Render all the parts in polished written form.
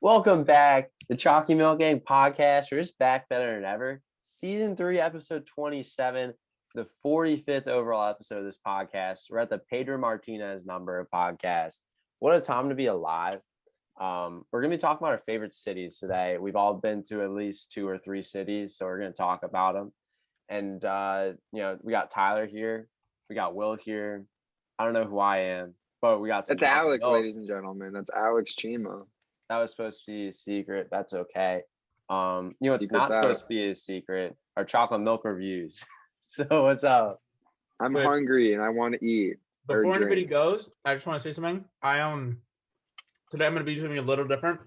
Welcome back. The Chalky Milk Gang podcast. We're just back better than ever. Season 3, episode 27, the 45th overall episode of this podcast. We're at the Pedro Martinez number of podcasts. What a time to be alive. We're going to be talking about our favorite cities today. We've all been to at least 2 or 3 cities, so we're going to talk about them. And, we got Tyler here. We got Will here. I don't know who I am, but we got That's Alex, ladies and gentlemen. That's Alex Chima. That was supposed to be a secret. That's okay. It's not supposed to be a secret. Our chocolate milk reviews. So what's up? I'm hungry and I want to eat. Before anybody goes, I just want to say something. Today I'm going to be doing something a little different.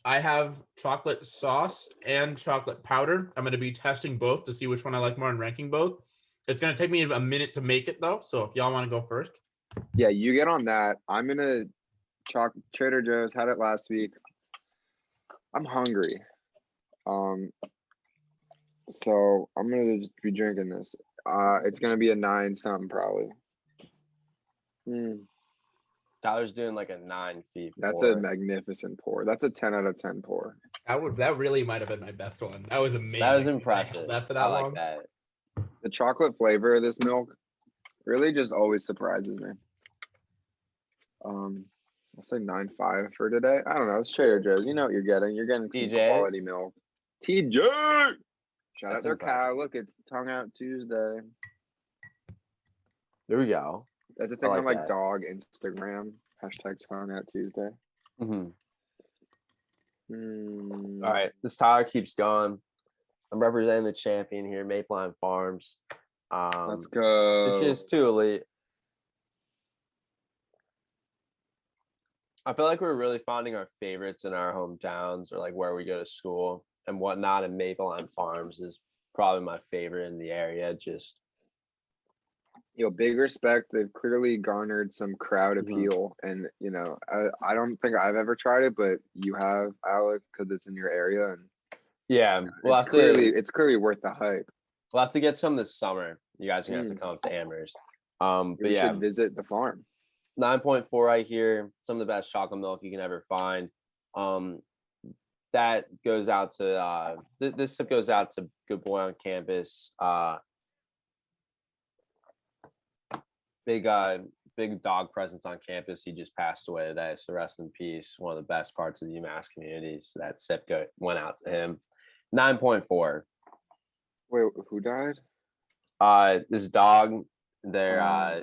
I have chocolate sauce and chocolate powder. I'm going to be testing both to see which one I like more and ranking both. It's going to take me a minute to make it though. So if y'all want to go first. Yeah, you get on that. I'm going to Trader Joe's, had it last week. I'm hungry. So I'm going to just be drinking this. It's going to be a 9 something probably. Tyler's doing like a 9 feet. That's a magnificent pour. That's a 10 out of 10 pour. That really might have been my best one. That was amazing. That was impressive. I like that. The chocolate flavor of this milk really just always surprises me. I'll say 9.5 for today. I don't know. It's Trader Joe's. You know what you're getting. You're getting some quality milk. TJ! Shout out their cow. Look, it's Tongue Out Tuesday. There we go. That's a thing on like dog Instagram. Hashtag Tongue Out Tuesday. All right. This Tyler keeps going. I'm representing the champion here, Mapleline Farms. Let's go. It's just too elite. I feel like we're really finding our favorites in our hometowns or like where we go to school and whatnot. And Mapleline Farms is probably my favorite in the area. Just, big respect. They've clearly garnered some crowd appeal. And, I don't think I've ever tried it, but you have, Alec, because it's in your area. And yeah, it's clearly worth the hype. We'll have to get some this summer. You guys are going to have to come up to Amherst. We should visit the farm. 9.4 right here. Some of the best chocolate milk you can ever find. That goes out to this goes out to Good Boy on Campus. Big dog presence on campus. He just passed away today, so rest in peace. One of the best parts of the UMass community. So that sip went out to him. 9.4. Wait, who died? This dog. Their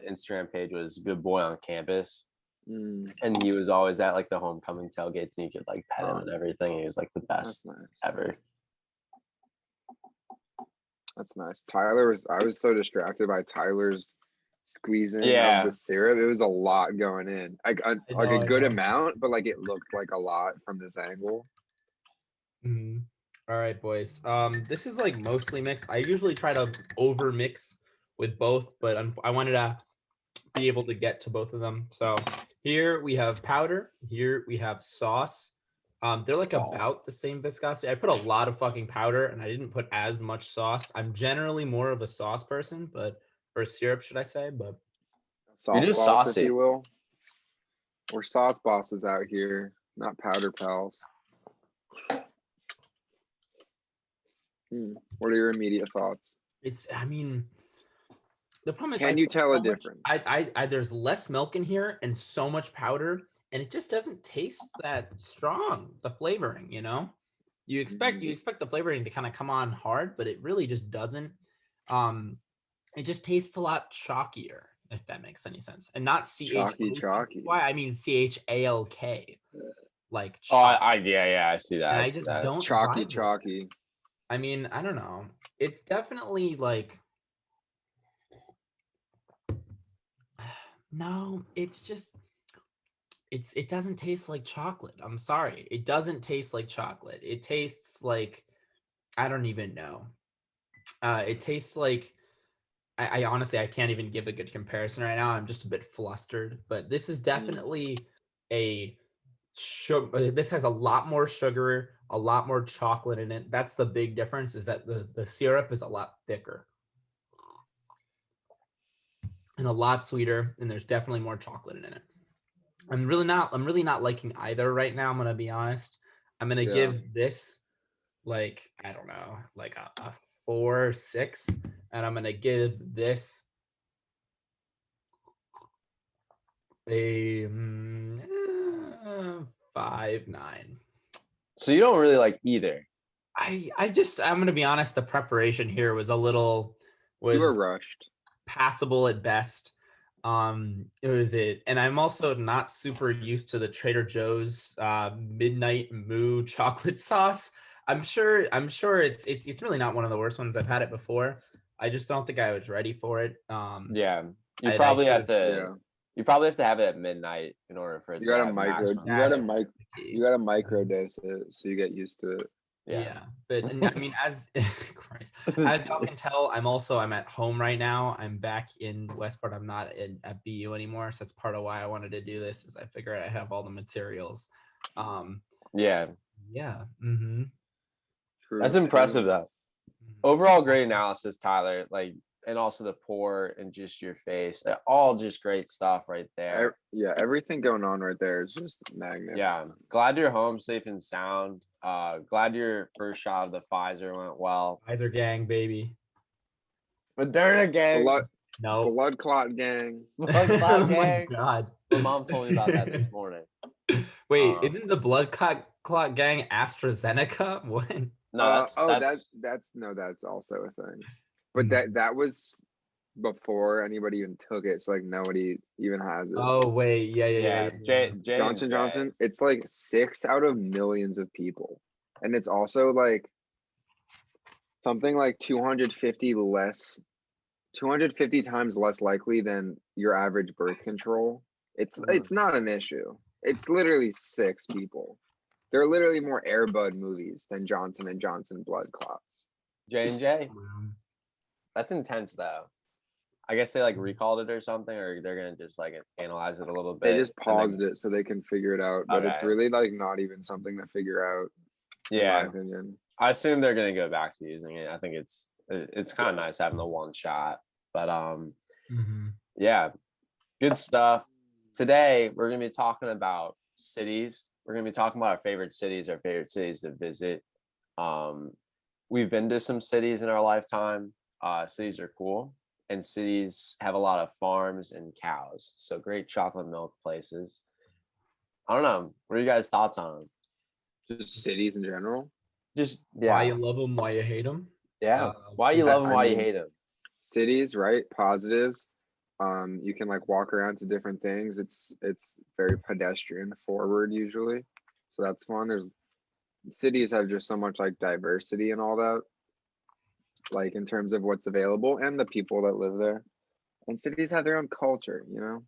Instagram page was Good Boy on Campus, and he was always at like the homecoming tailgates, and you could like pet him and everything. He was like the best ever. That's nice. I was so distracted by Tyler's squeezing of the syrup. It was a lot going in, like a good amount, but like it looked like a lot from this angle. All right, boys. This is like mostly mixed. I usually try to over mix with both, but I wanted to be able to get to both of them. So here we have powder. Here we have sauce. They're like about the same viscosity. I put a lot of fucking powder and I didn't put as much sauce. I'm generally more of a sauce person, or syrup, should I say? But you're just saucy, if you will. We're sauce bosses out here, not powder pals. What are your immediate thoughts? The problem is, can you tell a difference? There's less milk in here and so much powder, and it just doesn't taste that strong. The flavoring, you expect the flavoring to kind of come on hard, but it really just doesn't. It just tastes a lot chalkier, if that makes any sense, and not chalky. Why? I mean CHALK. Like I see that. And I just don't chalky. I mean, I don't know. It's definitely like. No, it's just it doesn't taste like chocolate. I'm sorry. It doesn't taste like chocolate. It tastes like I don't even know. It tastes like I honestly I can't even give a good comparison right now. I'm just a bit flustered, but this is definitely this has a lot more sugar, a lot more chocolate in it. That's the big difference, is that the syrup is a lot thicker. And a lot sweeter, and there's definitely more chocolate in it. I'm really not liking either right now, I'm gonna be honest. I'm gonna give this like, I don't know, like a 4, 6, and I'm gonna give this a 5, 9. So you don't really like either. I'm gonna be honest, the preparation here was You were rushed. passable at best. And I'm also not super used to the Trader Joe's midnight moo chocolate sauce. I'm sure it's really not one of the worst ones. I've had it before. I just don't think I was ready for it. Yeah, you probably have to. Yeah. You probably have to have it at midnight in order for it to have maximum. You gotta microdose it so you get used to it. Yeah. But I mean, as Christ, as y'all can tell, I'm at home right now. I'm back in Westport. I'm not at BU anymore, so that's part of why I wanted to do this. Is I figured I have all the materials. Yeah. Mm-hmm. True, That's impressive though. Overall, great analysis, Tyler. Like, and also the pour and just your face, all just great stuff right there. Everything going on right there is just magnificent. Yeah, glad you're home safe and sound. Glad your first shot of the Pfizer went well. Pfizer gang, baby. Moderna gang. Blood clot gang. Blood clot gang. Oh my God. My mom told me about that this morning. Wait, isn't the blood clot gang AstraZeneca? What? No, that's also a thing. But that was before anybody even took it. So like nobody even has it. Oh wait, yeah. Johnson. It's like 6 out of millions of people, and it's also like something like 250 times less likely than your average birth control. It's not an issue. It's literally 6 people. There are literally more Air Bud movies than Johnson & Johnson blood clots. J&J? That's intense though. I guess they like recalled it or something, or they're gonna just like analyze it a little bit. They just paused it so they can figure it out, but it's really like not even something to figure out. Yeah, in my opinion. I assume they're gonna go back to using it. I think it's kind of nice having the one shot, but yeah, good stuff. Today we're gonna be talking about cities. We're gonna be talking about our favorite cities to visit. We've been to some cities in our lifetime. Cities are cool. And cities have a lot of farms and cows. So great chocolate milk places. I don't know. What are you guys' thoughts on them? Just cities in general? Just, why you love them, why you hate them? Yeah. Why you love them, why you hate them? Cities, right? Positives. You can like walk around to different things. It's very pedestrian forward usually. So that's fun. Cities have just so much like diversity and all that. Like in terms of what's available and the people that live there, and cities have their own culture, you know.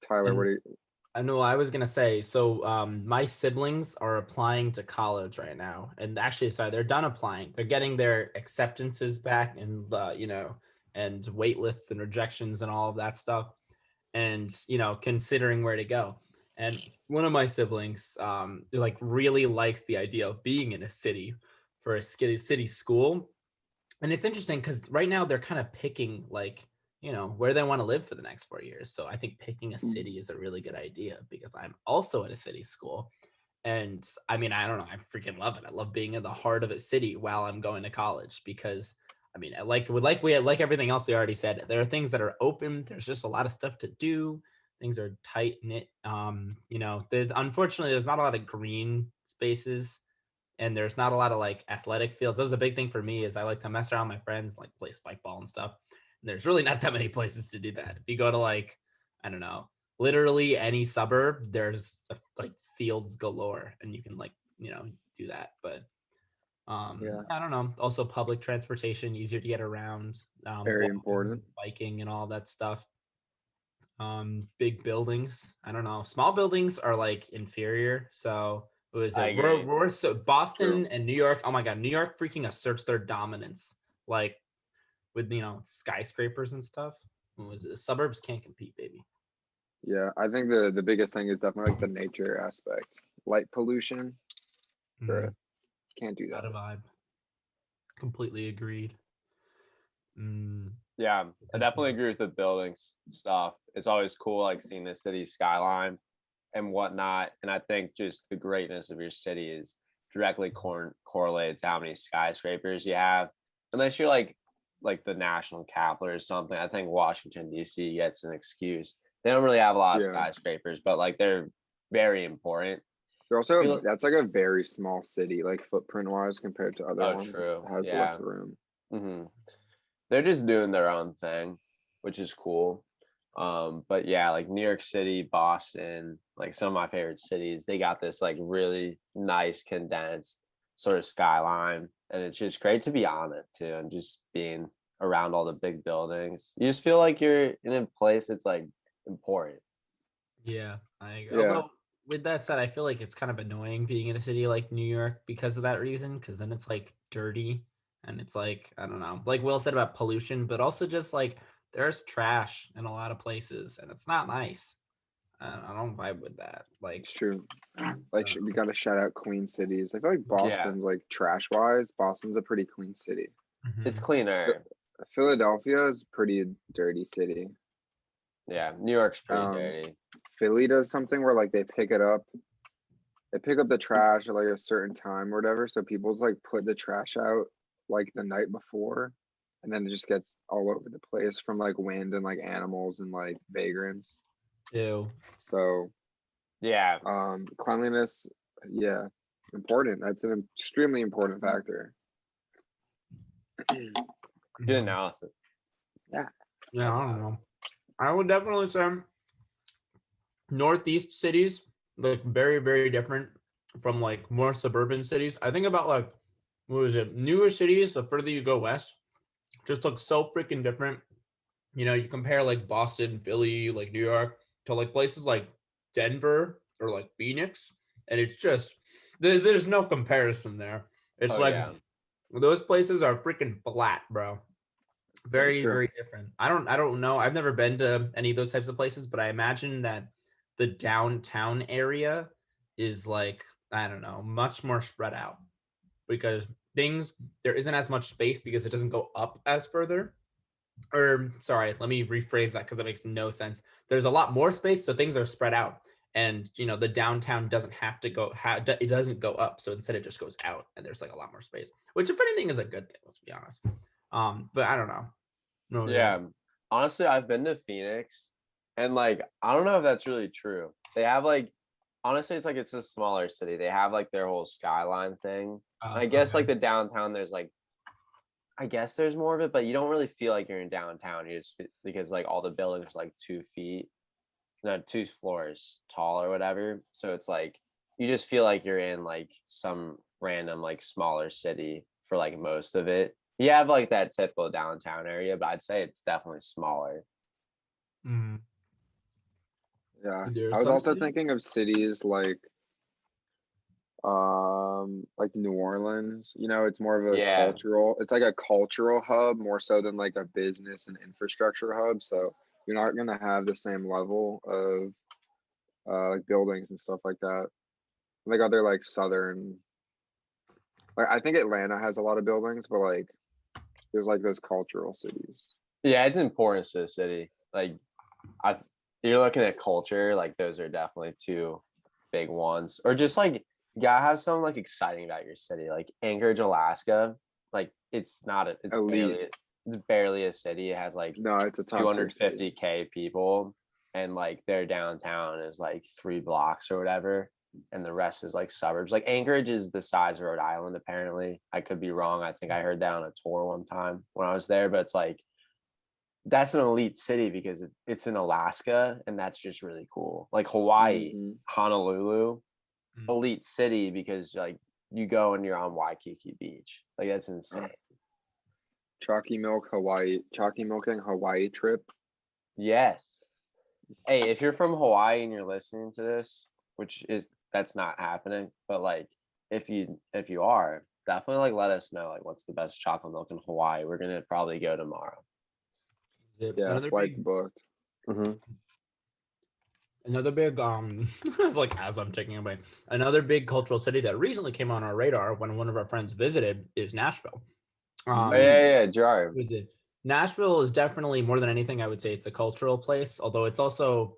Tyler, what do you? I know I was gonna say. So, my siblings are applying to college right now, and actually, sorry, they're done applying. They're getting their acceptances back, and and wait lists and rejections and all of that stuff, and considering where to go. And one of my siblings, like really likes the idea of being in a city for a city school. And it's interesting because right now they're kind of picking like, where they want to live for the next 4 years. So I think picking a city is a really good idea because I'm also at a city school. And I mean, I don't know, I freaking love it. I love being in the heart of a city while I'm going to college because I mean, like everything else we already said, there are things that are open. There's just a lot of stuff to do. Things are tight knit. Unfortunately there's not a lot of green spaces. And there's not a lot of like athletic fields. That was a big thing for me is I like to mess around with my friends, like play spike ball and stuff. And there's really not that many places to do that. If you go to like, I don't know, literally any suburb, there's like fields galore and you can like, do that. But I don't know. Also public transportation, easier to get around. Very important. Biking and all that stuff. Big buildings. I don't know. Small buildings are like inferior. So we're so Boston and New York. Oh my God, New York freaking asserts their dominance, like with skyscrapers and stuff. What was it? The suburbs can't compete, baby. Yeah, I think the biggest thing is definitely like the nature aspect, light pollution. Can't do that. Not a vibe. Completely agreed. Yeah, I definitely agree with the buildings stuff. It's always cool, like seeing the city skyline. and whatnot. And I think just the greatness of your city is directly correlated to how many skyscrapers you have. Unless you're like the national capital or something, I think Washington D.C. gets an excuse. They don't really have a lot of skyscrapers, but like they're very important. They're also that's like a very small city, like footprint wise compared to other ones. True. It has less room. Mm-hmm. They're just doing their own thing, which is cool. But yeah, like New York City, Boston, like some of my favorite cities, they got this like really nice condensed sort of skyline, and it's just great to be on it too, and just being around all the big buildings. You just feel like you're in a place that's like important. Yeah, I agree. Yeah. Although with that said, I feel like it's kind of annoying being in a city like New York because of that reason, because then it's like dirty and it's like, I don't know, like Will said about pollution, but also just like there's trash in a lot of places and it's not nice. I don't vibe with that. Like, it's true. Like we got to shout out clean cities. I feel like Boston's like trash wise, Boston's a pretty clean city. Mm-hmm. It's cleaner. Philadelphia is a pretty dirty city. Yeah, New York's pretty dirty. Philly does something where like they pick up the trash at like a certain time or whatever. So people's like put the trash out like the night before, and then it just gets all over the place from like wind and like animals and like vagrants. Ew. So yeah. Cleanliness, yeah, important. That's an extremely important factor. Good analysis. Yeah. Yeah, I don't know. I would definitely say Northeast cities look very, very different from like more suburban cities. I think about like, what is it? Newer cities, the further you go west, just look so freaking different. You know, you compare like Boston, Philly, like New York to like places like Denver or like Phoenix, and it's just there's no comparison there. It's those places are freaking flat, bro. Very, very different. I don't know. I've never been to any of those types of places, but I imagine that the downtown area is like, I don't know, much more spread out because there isn't as much space because it doesn't go up as further. Or sorry, let me rephrase that because that makes no sense. There's a lot more space, so things are spread out. And you know, the downtown doesn't have to go, it doesn't go up. So instead it just goes out and there's like a lot more space, which if anything is a good thing, let's be honest. But I don't know. No, yeah. Honestly, I've been to Phoenix and like, I don't know if that's really true. They have like, honestly, it's like, it's a smaller city. They have like their whole skyline thing. I guess like the downtown, there's like, I guess there's more of it, but you don't really feel like you're in downtown. You just, because like all the buildings are like 2 floors tall or whatever. So it's like, you just feel like you're in like some random like smaller city for like most of it. You have like that typical downtown area, but I'd say it's definitely smaller. Mm-hmm. Yeah, I was also thinking of cities like New Orleans. You know, it's more of a cultural. It's like a cultural hub more so than like a business and infrastructure hub. So you're not gonna have the same level of like buildings and stuff like that. Like other like southern. Like I think Atlanta has a lot of buildings, but like there's like those cultural cities. Yeah, it's important to the city. Like you're looking at culture, like those are definitely 2 big ones. Or just like you gotta have something like exciting about your city. Like Anchorage, Alaska, like it's barely a city. It has like it's a 250K people, and like their downtown is like 3 blocks or whatever, and the rest is like suburbs. Like Anchorage is the size of Rhode Island, apparently. I could be wrong. I think I heard that on a tour one time when I was there, but it's like that's an elite city because it's in Alaska, and that's just really cool. Like Hawaii, Honolulu, elite city because like you go and you're on Waikiki Beach. Like that's insane. Chalky milking Hawaii trip. Yes. Hey, if you're from Hawaii and you're listening to this, that's not happening, but like if you are, definitely like let us know like what's the best chocolate milk in Hawaii. We're gonna probably go tomorrow. Yeah, flight's booked. Mm-hmm. Another big it's like as I'm taking away, another big cultural city that recently came on our radar when one of our friends visited is Nashville. Jar. Nashville is definitely more than anything, I would say it's a cultural place, although it's also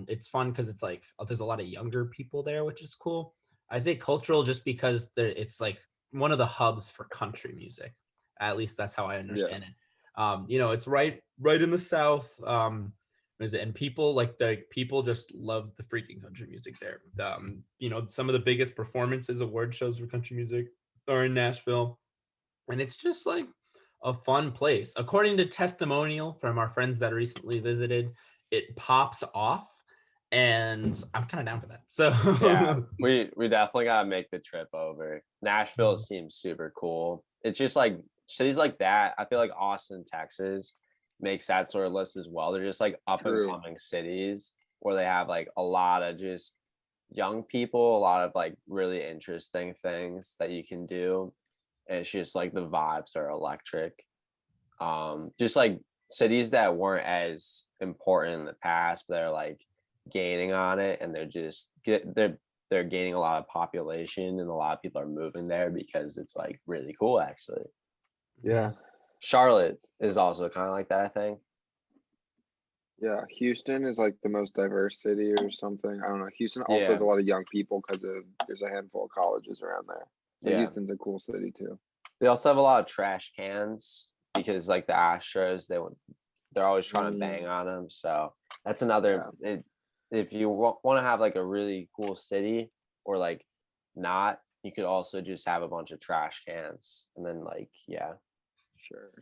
It's fun because it's like there's a lot of younger people there, which is cool. I say cultural just because it's like one of the hubs for country music. At least that's how I understand it. It's right in the South. And people people just love the freaking country music there. Some of the biggest performances, award shows for country music are in Nashville, and it's just like a fun place. According to testimonial from our friends that recently visited, it pops off, and I'm kind of down for that. So yeah, we definitely gotta make the trip over. Nashville seems super cool. It's just like cities like that. I feel like Austin, Texas makes that sort of list as well. They're just like up and coming cities where they have like a lot of just young people, a lot of like really interesting things that you can do. And it's just like the vibes are electric. Just like cities that weren't as important in the past, but they're like gaining on it, and they're gaining a lot of population, and a lot of people are moving there because it's like really cool actually. Yeah. Charlotte is also kind of like that, I think. Yeah, Houston is like the most diverse city or something. I don't know. Houston also has a lot of young people because there's a handful of colleges around there. So Houston's a cool city too. They also have a lot of trash cans because like the Astros, they're always trying to bang on them. So that's another. If you want to have like a really cool city or like not, you could also just have a bunch of trash cans, and then like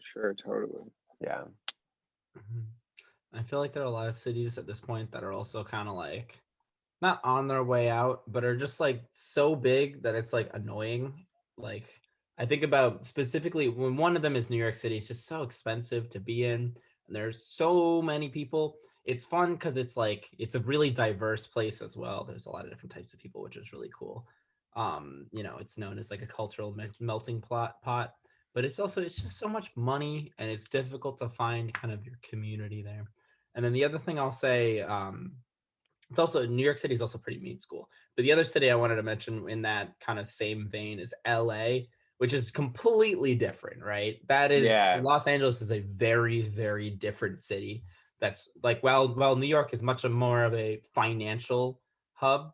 Sure, totally. Yeah. I feel like there are a lot of cities at this point that are also kind of like not on their way out, but are just like so big that it's like annoying. Like I think about specifically when one of them is New York City. It's just so expensive to be in, and there's so many people. It's fun because it's like it's a really diverse place as well. There's a lot of different types of people, which is really cool. It's known as like a cultural melting pot, but it's just so much money, and it's difficult to find kind of your community there. And then the other thing I'll say, it's also New York City is also pretty mean school. But the other city I wanted to mention in that kind of same vein is LA, which is completely different, right? That is Los Angeles is a very, very different city. That's like while New York is much more of a financial hub,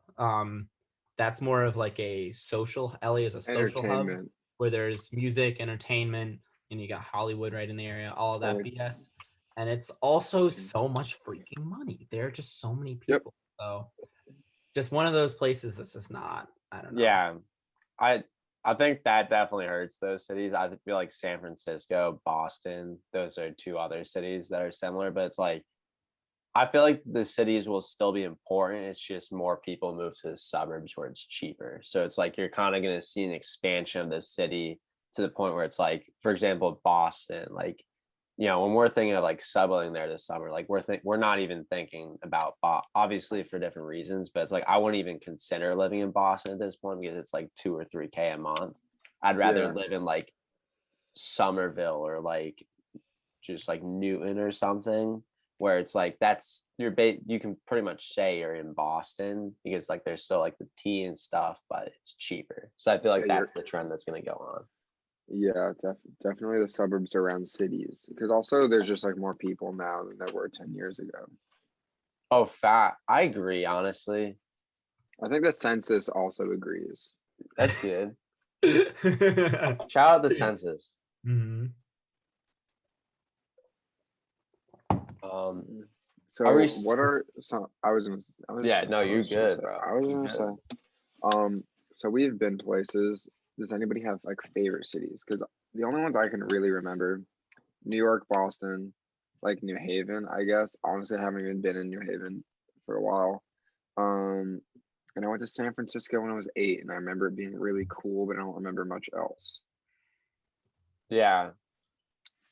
that's more of like a social. LA is a social hub where there's music, entertainment, and you got Hollywood right in the area, all of that BS. And it's also so much freaking money. There are just so many people. So just one of those places that's just not, I don't know. Yeah. I think that definitely hurts those cities. I feel like San Francisco, Boston, those are two other cities that are similar, but it's like I feel like the cities will still be important. It's just more people move to the suburbs where it's cheaper. So it's like you're kind of going to see an expansion of the city to the point where it's like, for example, Boston, like, when we're thinking of like subletting there this summer, like we're not even thinking about obviously for different reasons, but it's like I wouldn't even consider living in Boston at this point because it's like $2,000 or $3,000 a month. I'd rather live in like Somerville or like just like Newton or something, where it's like you can pretty much say you're in Boston because like there's still like the tea and stuff, but it's cheaper. So I feel like that's the trend that's going to go on. Yeah, definitely the suburbs around cities, because also there's just like more people now than there were 10 years ago. Oh, I agree, honestly. I think the census also agrees. That's good. Shout out the census. Mm-hmm. So what are some? You're good, bro. I was gonna say, so we've been places. Does anybody have like favorite cities? Because the only ones I can really remember, New York, Boston, like New Haven, I guess. Honestly, I haven't even been in New Haven for a while. And I went to San Francisco when I was 8, and I remember it being really cool, but I don't remember much else. Yeah.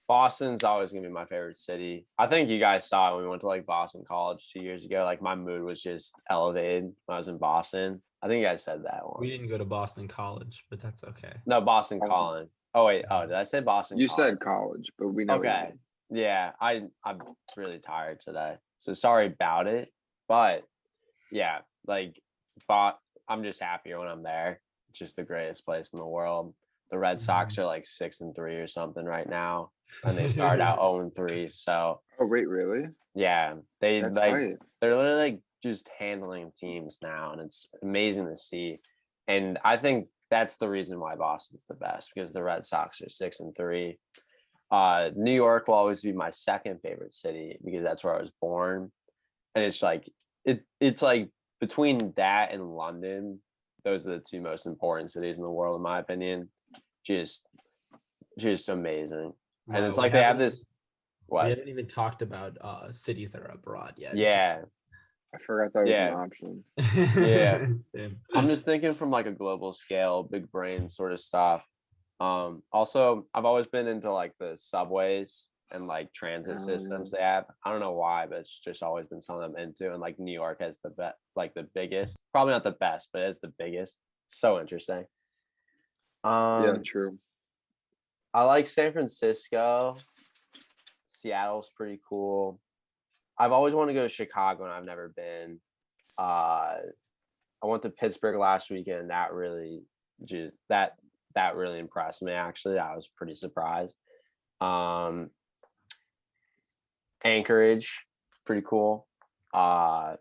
Boston's always gonna be my favorite city. I think you guys saw it when we went to like Boston College 2 years ago. Like my mood was just elevated when I was in Boston. I think you guys said that once. We didn't go to Boston College, but that's okay. No, Boston College. Oh wait, did I say Boston? You said college, but we know. Okay. Yeah, I'm really tired today, so sorry about it. But yeah, like, I'm just happier when I'm there. It's just the greatest place in the world. The Red Sox are like 6-3 or something right now, and they started out 0-3. So. Oh wait, really? Yeah, That's hype. they're literally like just handling teams now, and it's amazing to see. And I think that's the reason why Boston's the best, because the Red Sox are 6-3. New York will always be my second favorite city because that's where I was born, and it's like it's like between that and London, those are the two most important cities in the world, in my opinion. Just amazing, and it's like they have this. What? We haven't even talked about cities that are abroad yet. Yeah. I forgot that was an option. Yeah. I'm just thinking from like a global scale, big brain sort of stuff. Also, I've always been into like the subways and like transit systems they have. I don't know why, but it's just always been something I'm into. And like New York has the biggest, probably not the best, but it's the biggest. So interesting. Yeah, true. I like San Francisco. Seattle's pretty cool. I've always wanted to go to Chicago, and I've never been. I went to Pittsburgh last weekend. That really impressed me. Actually, I was pretty surprised. Anchorage, pretty cool. Yeah,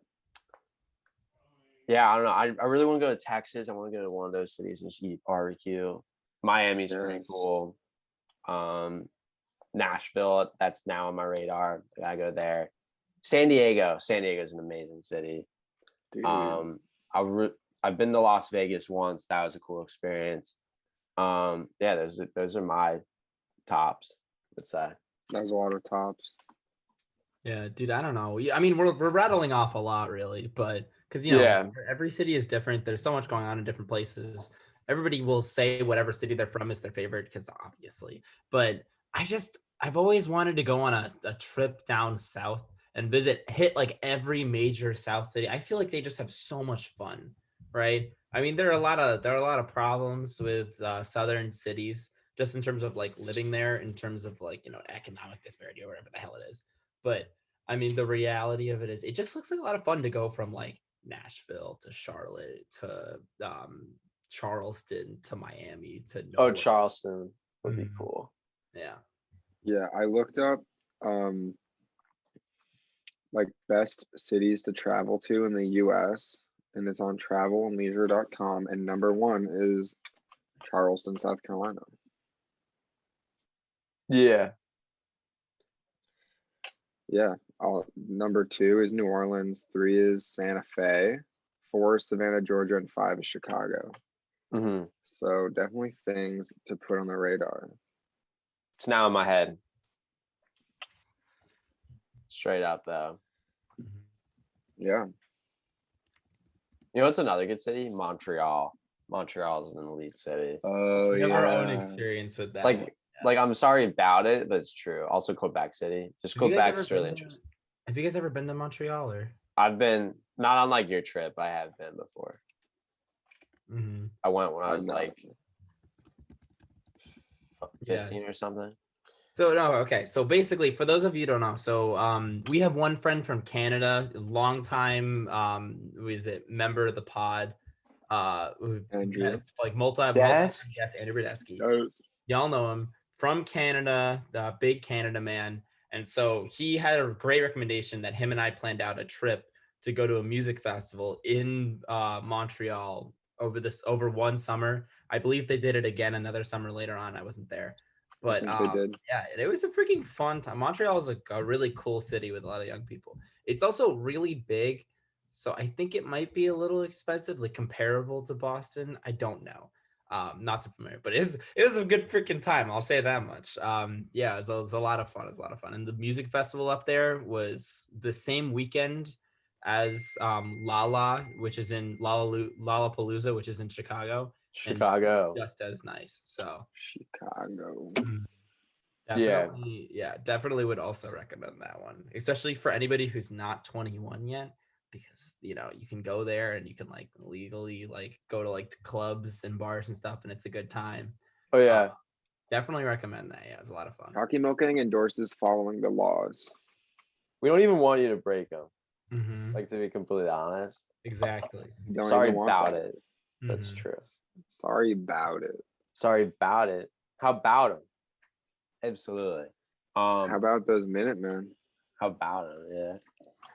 I don't know. I really want to go to Texas. I want to go to one of those cities and just eat barbecue. Miami's pretty cool. Nashville, that's now on my radar. I gotta go there. San Diego is an amazing city. Dude. I've been to Las Vegas once. That was a cool experience. Yeah, those are my tops, let's say. That was a lot of tops. Yeah, dude, I don't know. I mean, we're rattling off a lot, really, but because you know, every city is different. There's so much going on in different places. Everybody will say whatever city they're from is their favorite, because obviously. But I've always wanted to go on a trip down south and hit like every major South city. I feel like they just have so much fun, right? I mean, there are a lot of problems with southern cities, just in terms of like living there, in terms of like, you know, economic disparity or whatever the hell it is. But I mean, the reality of it is, it just looks like a lot of fun to go from like Nashville to Charlotte to Charleston to Miami to nowhere. Oh, Charleston would be cool. Yeah, I looked up like best cities to travel to in the US, and it's on travelandleisure.com, and number 1 is Charleston, South Carolina. Yeah. Number 2 is New Orleans, 3 is Santa Fe, 4 is Savannah, Georgia, and 5 is Chicago. Mm-hmm. So definitely things to put on the radar. It's now in my head. Straight up, though. Yeah. You know what's another good city? Montreal. Montreal is an elite city. Oh, we have our own experience with that. Like I'm sorry about it, but it's true. Also, Quebec City. Just Quebec's really interesting. Have you guys ever been to Montreal? Or I've been, not on like your trip. I have been before. Mm-hmm. I went when I was like 15 or something. So no, okay. So basically, for those of you who don't know, so we have one friend from Canada, long time member of the pod, Andrew, like yes, Andrew Bradesky. Y'all know him from Canada, the big Canada man. And so he had a great recommendation that him and I planned out a trip to go to a music festival in Montreal over one summer. I believe they did it again another summer later on. I wasn't there. But they did. Yeah, it was a freaking fun time. Montreal is a really cool city with a lot of young people. It's also really big, so I think it might be a little expensive, like comparable to Boston. I don't know. Not so familiar, but it was a good freaking time. I'll say that much. Yeah, it was a lot of fun. It was a lot of fun. And the music festival up there was the same weekend as Lala, which is in Lollapalooza, which is in Chicago. Chicago. Just as nice. So Chicago. Definitely would also recommend that one, especially for anybody who's not 21 yet, because you know you can go there and you can like legally like go to like clubs and bars and stuff, and it's a good time. Oh yeah, definitely recommend that. Yeah, it's a lot of fun. Hockey Milk Gang endorses following the laws. We don't even want you to break them. Mm-hmm. Like, to be completely honest. Exactly. Sorry about it. That's true. Sorry about it. Sorry about it. How about them? Absolutely. How about those Minutemen? How about them? Yeah.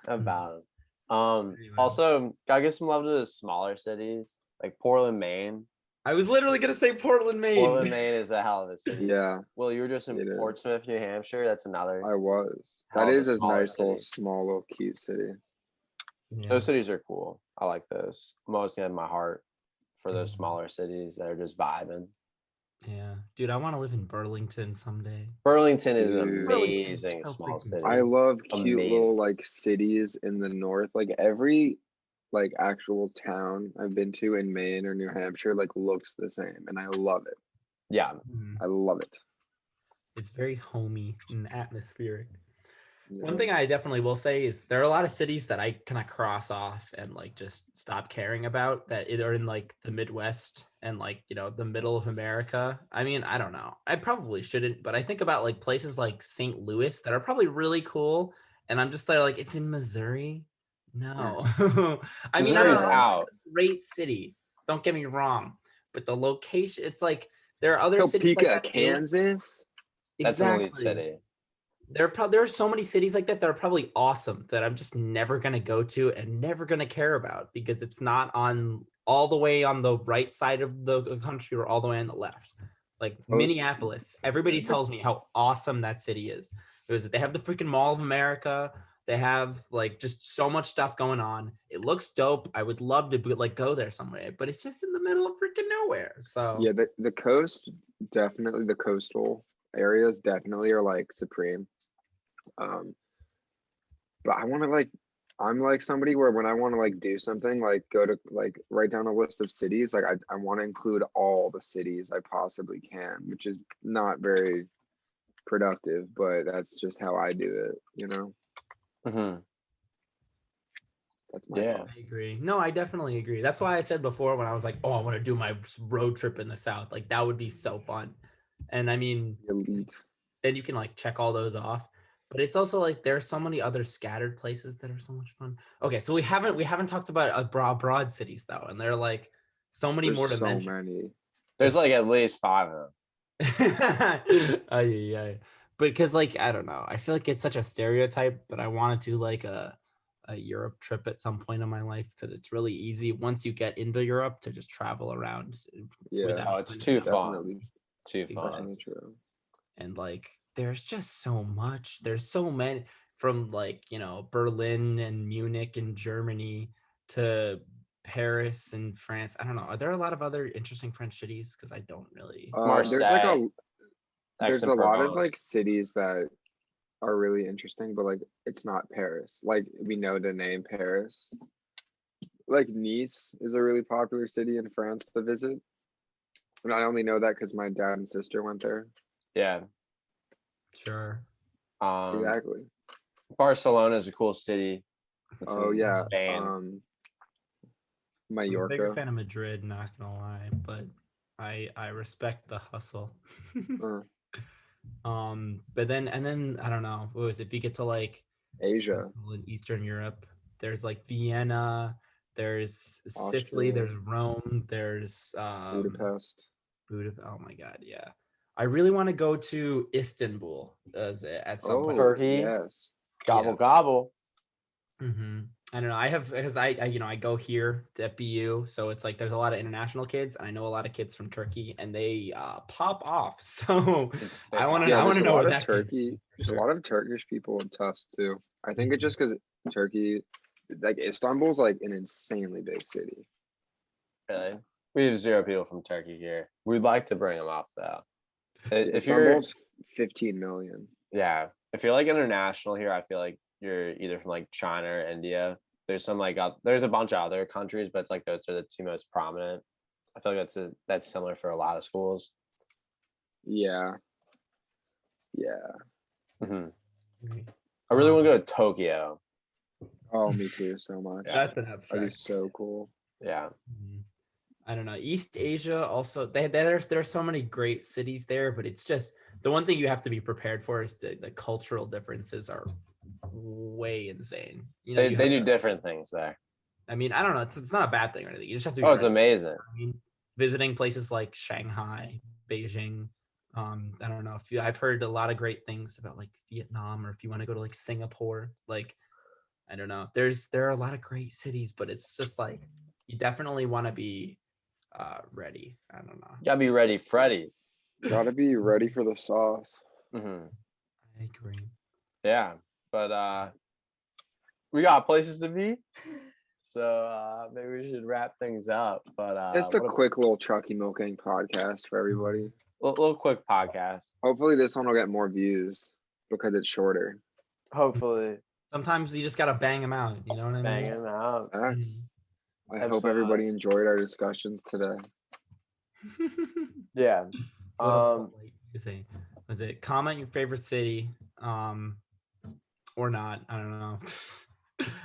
How about them? Anyway. Also, gotta give some love to the smaller cities like Portland, Maine. I was literally gonna say Portland, Maine. Portland, Maine is a hell of a city. Yeah. Well, you were just in Portsmouth, New Hampshire. That's another. I was. That is a nice little small, little cute city. Yeah. Those cities are cool. I like those. I'm always gonna have my heart for those smaller cities that are just vibing. Yeah, dude, I want to live in Burlington someday. Burlington is an amazing small city. I love cute little like cities in the north. Like every like actual town I've been to in Maine or New Hampshire like looks the same, and I love it. Yeah, I love it. It's very homey and atmospheric. Yeah. One thing I definitely will say is there are a lot of cities that I kind of cross off and like just stop caring about that are in like the Midwest and like, you know, the middle of America. I mean, I don't know. I probably shouldn't, but I think about like places like St. Louis that are probably really cool. And I'm just there like, it's in Missouri. No. I mean, Missouri's out. It's a great city. Don't get me wrong. But the location, it's like there are other cities like that Kansas. That's an elite city. There are so many cities like that that are probably awesome that I'm just never going to go to and never going to care about because it's not on all the way on the right side of the country or all the way on the left. Like Minneapolis, everybody tells me how awesome that city is. They have the freaking Mall of America. They have like just so much stuff going on. It looks dope. I would love to like go there someday, but it's just in the middle of freaking nowhere. So yeah, the coast, definitely the coastal areas definitely are like supreme. But I want to like, I'm like somebody where when I want to like do something, like go to like write down a list of cities, like I want to include all the cities I possibly can, which is not very productive, but that's just how I do it, you know? That's my thought. I agree. No, I definitely agree. That's why I said before when I was like, oh, I want to do my road trip in the South. Like that would be so fun. And I mean, elite. Then you can like check all those off. But it's also like there are so many other scattered places that are so much fun. Okay, so we haven't talked about broad cities though, and there are like so many more to mention. So many. There's like at least 5 of them. Yeah. Because like I don't know, I feel like it's such a stereotype, but I want to do like a Europe trip at some point in my life because it's really easy once you get into Europe to just travel around. Yeah, it's too fun. Too fun. True. And like there's just so much. There's so many from like, you know, Berlin and Munich and Germany to Paris and France. I don't know. Are there a lot of other interesting French cities? Because I don't really. There's a lot of like cities that are really interesting, but like it's not Paris. Like we know the name Paris. Like Nice is a really popular city in France to visit. And I only know that because my dad and sister went there. Yeah. Sure. Exactly. Barcelona is a cool city. Yeah. Spain. Mallorca. I'm a bigger fan of Madrid, not gonna lie, but I respect the hustle. But then I don't know, what was it? If you get to like Asia and Eastern Europe, there's like Vienna, there's Austria. Sicily, there's Rome, there's Budapest. Oh my god, yeah. I really want to go to Istanbul at some point. Turkey. Yes. Gobble. I don't know. Because I go here at BU, so it's like there's a lot of international kids, and I know a lot of kids from Turkey, and they pop off. So I want to know what that Turkey. There's a lot of Turkish people in Tufts too. I think it's just because Turkey, like Istanbul's like an insanely big city. Really, we have 0 people from Turkey here. We'd like to bring them up though. Istanbul's 15 million. Yeah, if you're like international here, I feel like you're either from like China or India. There's some like there's a bunch of other countries, but it's like those are the 2 most prominent. I feel like that's similar for a lot of schools. Yeah. I really want to go to Tokyo. Oh, me too, so much. That's an abstract. That'd be so cool. Yeah. I don't know. East Asia also, there are so many great cities there, but it's just the one thing you have to be prepared for is the cultural differences are way insane. You know, they do different things there. I mean, I don't know. It's not a bad thing or anything. You just have to be it's amazing. I mean, visiting places like Shanghai, Beijing. I don't know if I've heard a lot of great things about like Vietnam, or if you want to go to like Singapore, like I don't know. There are a lot of great cities, but it's just like you definitely want to be ready. I don't know. You gotta be ready, Freddie. Gotta be ready for the sauce. Mm-hmm. I agree. Yeah, but we got places to be, so maybe we should wrap things up. But just a quick little Choccy Milking podcast for everybody. Little quick podcast. Hopefully this one will get more views because it's shorter. Hopefully. Sometimes you just gotta bang them out. You know what I mean? Bang them out. I hope everybody enjoyed our discussions today. Yeah. Was it comment your favorite city, or not? I don't know.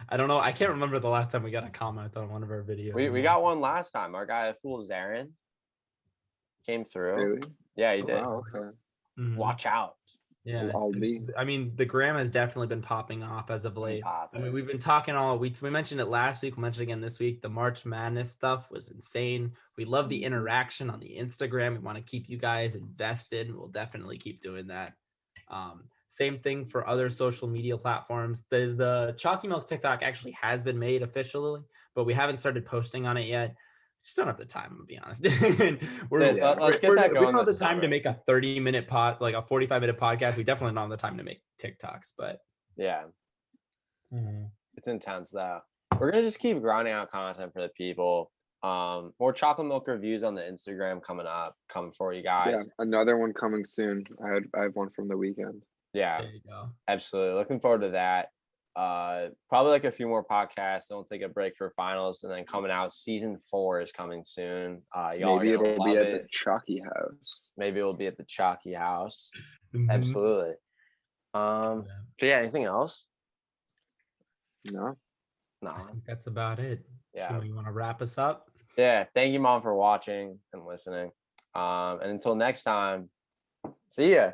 I don't know. I can't remember the last time we got a comment on one of our videos. We got one last time. Our guy Fool Zarin came through. Really? Yeah, he did. Wow, okay. Mm-hmm. Watch out. Yeah, I mean, the gram has definitely been popping off as of late. I mean, we've been talking all week. We mentioned it last week. We'll mention it again this week. The March Madness stuff was insane. We love the interaction on the Instagram. We want to keep you guys invested. We'll definitely keep doing that. Same thing for other social media platforms. The Choccy Milk TikTok actually has been made officially, but we haven't started posting on it yet. Just don't have the time, to be honest. Let's get that going. We don't have the time to make a 30-minute like a 45-minute podcast. We definitely don't have the time to make TikToks, but yeah, it's intense though. We're gonna just keep grinding out content for the people. More chocolate milk reviews on the Instagram coming for you guys. Yeah, another one coming soon. I have one from the weekend. Yeah, there you go. Absolutely. Looking forward to that. Probably like a few more podcasts. Don't take a break for finals, and then coming out, season 4 is coming soon. Maybe it'll be at the Choccy house. Maybe it'll be at the Choccy house. Mm-hmm. Absolutely. So yeah, anything else? No. I think that's about it. Yeah. So you want to wrap us up? Yeah. Thank you, Mom, for watching and listening. And until next time, see ya.